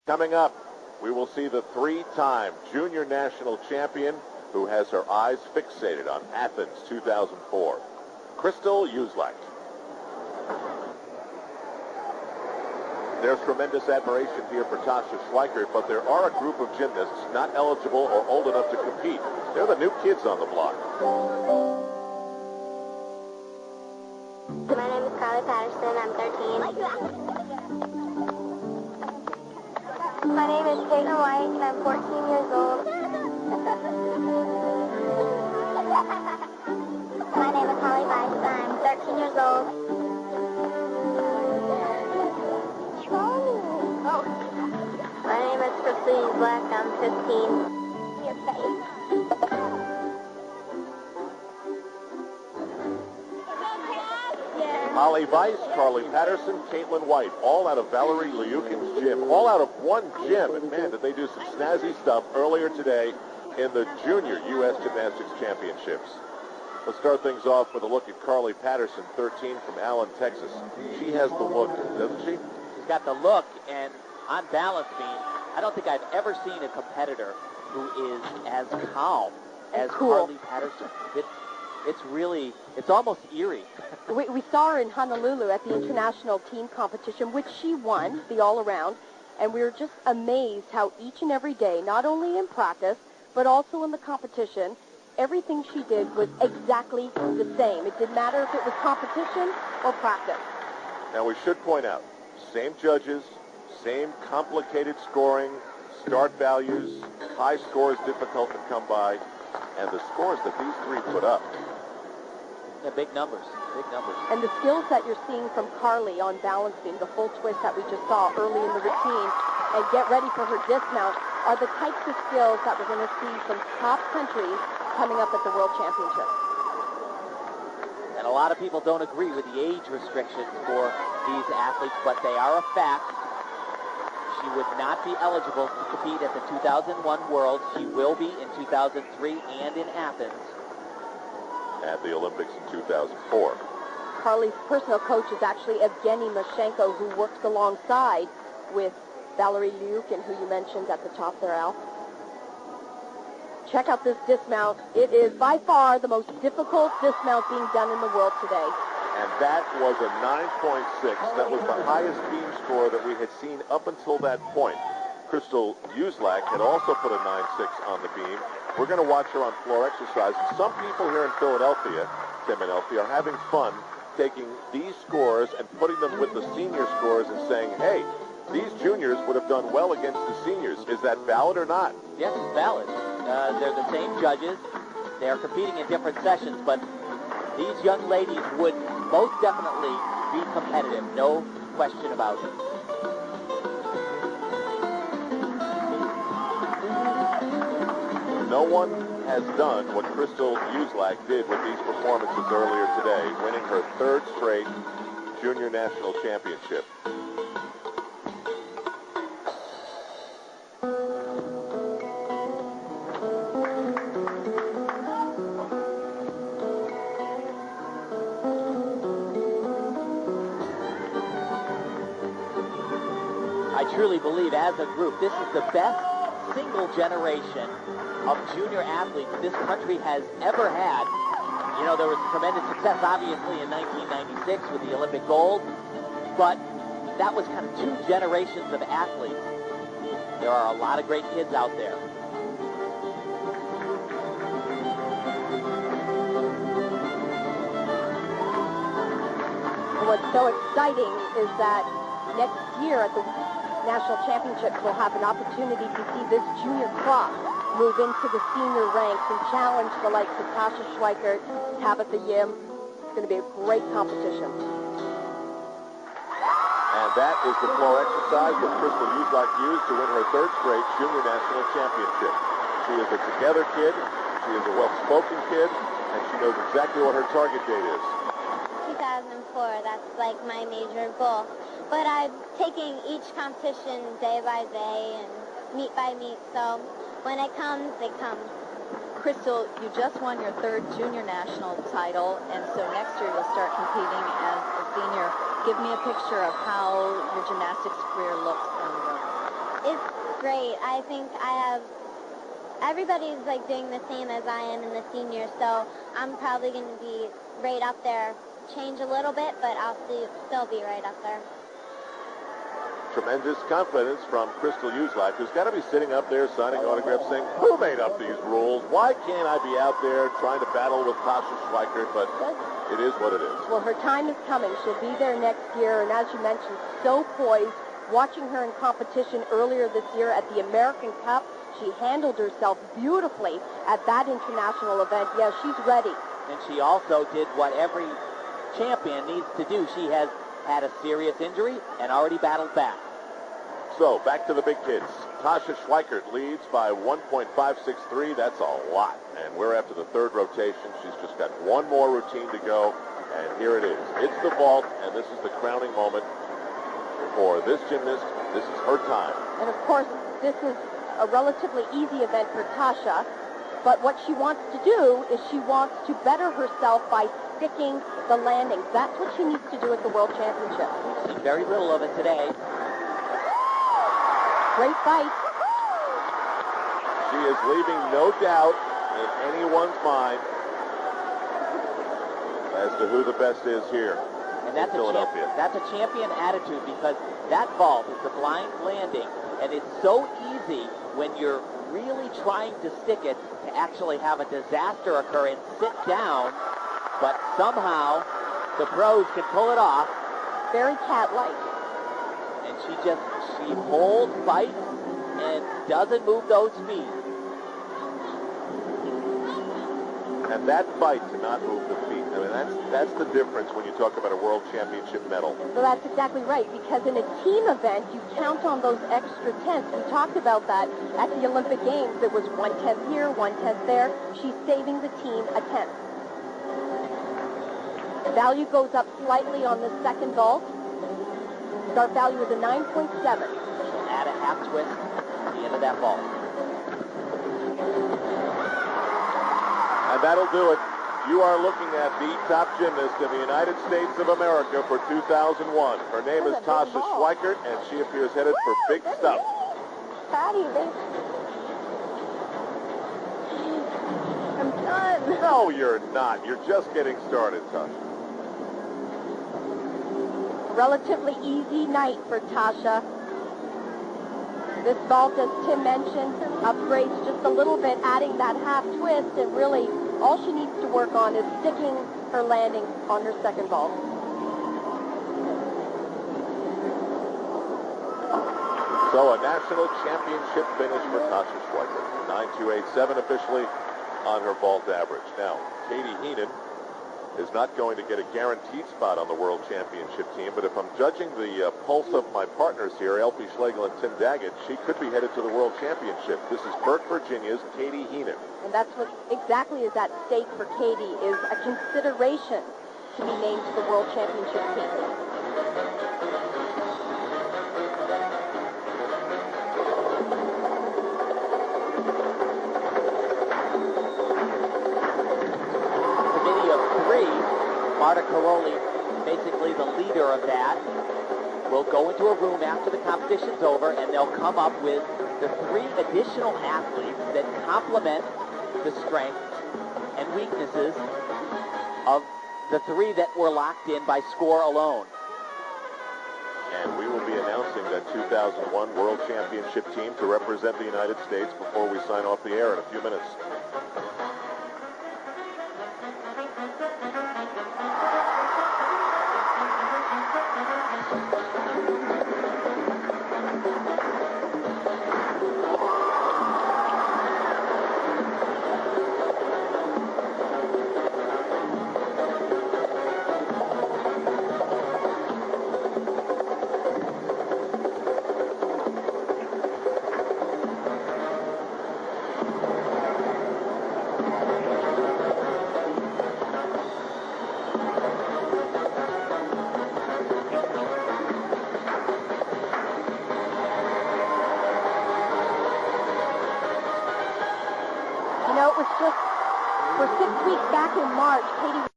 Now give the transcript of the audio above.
Coming up, we will see the three-time junior national champion who has her eyes fixated on Athens 2004, Crystal Uselak. There's tremendous admiration here for Tasha Schweikert, but there are a group of gymnasts not eligible or old enough to compete. They're the new kids on the block. My name is Carly Patterson. I'm 13. My name is Caitlin White, and I'm 14 years old. My name is Holly Weiss. I'm 13 years old. My name is Crystal Uselak. I'm 15. Your face. Holly Weiss, Carly Patterson, Caitlin White, all out of Valerie Liukin's gym, all out of one gym. And man, did they do some snazzy stuff earlier today in the Junior U.S. Gymnastics Championships. Let's start things off with a look at Carly Patterson, 13, from Allen, Texas. She has the look, doesn't she? She's got the look, and on balance beam, I don't think I've ever seen a competitor who is as calm as Carly Patterson. It's almost eerie. We saw her in Honolulu at the international team competition, which she won, the all-around, and we were just amazed how each and every day, not only in practice, but also in the competition, everything she did was exactly the same. It didn't matter if it was competition or practice. Now, we should point out, same judges, same complicated scoring, start values, high scores difficult to come by, and the scores that these three put up. Yeah, big numbers. And the skills that you're seeing from Carly on balance beam, the full twist that we just saw early in the routine, and get ready for her dismount, are the types of skills that we're going to see from top countries coming up at the World Championship. And a lot of people don't agree with the age restrictions for these athletes, but they are a fact. She would not be eligible to compete at the 2001 Worlds. She will be in 2003 and in Athens. At the Olympics in 2004. Carly's personal coach is actually Evgeny Mashenko, who works alongside with Valerie Liukin, who you mentioned at the top there, Al. Check out this dismount. It is by far the most difficult dismount being done in the world today. And that was a 9.6. That was the highest beam score that we had seen up until that point. Crystal Uselak had also put a 9.6 on the beam. We're going to watch her on floor exercise. And some people here in Philadelphia, Tim and Elfie, are having fun taking these scores and putting them with the senior scores and saying, hey, these juniors would have done well against the seniors. Is that valid or not? Yes, it's valid. They're the same judges. They are competing in different sessions, but these young ladies would most definitely be competitive. No question about it. No one has done what Crystal Uselak did with these performances earlier today, winning her third straight junior national championship. I truly believe as a group, this is the best single generation of junior athletes this country has ever had. You know, there was tremendous success, obviously, in 1996 with the Olympic gold, but that was kind of two generations of athletes. There are a lot of great kids out there. What's so exciting is that next year at the National Championships, we'll have an opportunity to see this junior crop move into the senior ranks and challenge the likes of Tasha Schweikert, Tabitha Yim. It's going to be a great competition. And that is the floor exercise that Crystal Uselak used to win her third straight junior national championship. She is a together kid, she is a well-spoken kid, and she knows exactly what her target date is. 2004, that's like my major goal. But I'm taking each competition day by day and meet by meet, so when it comes, it comes. Crystal, you just won your third junior national title, and so next year you'll start competing as a senior. Give me a picture of how your gymnastics career looks on the road. It's great. I think everybody's like doing the same as I am in the seniors, so I'm probably going to be right up there. Change a little bit, but I'll still be right up there. Tremendous confidence from Crystal Uselak, who's got to be sitting up there signing autographs saying, who made up these rules? Why can't I be out there trying to battle with Tasha Schweikert? But it is what it is. Well, her time is coming. She'll be there next year, and as you mentioned, so poised. Watching her in competition earlier this year at the American Cup, she handled herself beautifully at that international event. Yeah, she's ready. And she also did what every champion needs to do. She has had a serious injury and already battled back. So, back to the big kids. Tasha Schweikert leads by 1.563. That's a lot. And we're after the third rotation. She's just got one more routine to go. And here it is. It's the vault, and this is the crowning moment for this gymnast. This is her time. And of course, this is a relatively easy event for Tasha. But what she wants to do is she wants to better herself by sticking the landings. That's what she needs to do at the World Championship. We've seen very little of it today. Great fight. She is leaving no doubt in anyone's mind as to who the best is here And that's in Philadelphia. That's a champion attitude, because that vault is a blind landing, and it's so easy when you're really trying to stick it to actually have a disaster occur and sit down, but somehow the pros can pull it off. Very cat-like. And she holds, fights, and doesn't move those feet. And that fight to not move the feet, I mean, that's the difference when you talk about a world championship medal. Well, that's exactly right, because in a team event, you count on those extra tenths. We talked about that at the Olympic Games. It was 1/10 here, 1/10 there. She's saving the team a tenth. Value goes up slightly on the second vault. Start value is a 9.7. She'll add a half twist at the end of that vault. And that'll do it. You are looking at the top gymnast in the United States of America for 2001. Her name is Tasha Schweikert, and she appears headed for big stuff. Patty, I'm done. No, you're not. You're just getting started, Tasha. Relatively easy night for Tasha. This vault, as Tim mentioned, upgrades just a little bit, adding that half twist, and really all she needs to work on is sticking her landing on her second vault. So a national championship finish for Tasha Schweikert. 9.287 officially on her vault average. Now, Katie Heenan is not going to get a guaranteed spot on the World Championship team, but if I'm judging the pulse of my partners here, Elfie Schlegel and Tim Daggett, she could be headed to the World Championship. This is Burke, Virginia's Katie Heenan. And that's what exactly is at stake for Katie, is a consideration to be named to the World Championship team. Marta Caroli, basically the leader of that, will go into a room after the competition's over, and they'll come up with the 3 additional athletes that complement the strengths and weaknesses of the 3 that were locked in by score alone. And we will be announcing that 2001 World Championship team to represent the United States before we sign off the air in a few minutes. It was just for 6 weeks back in March, Katie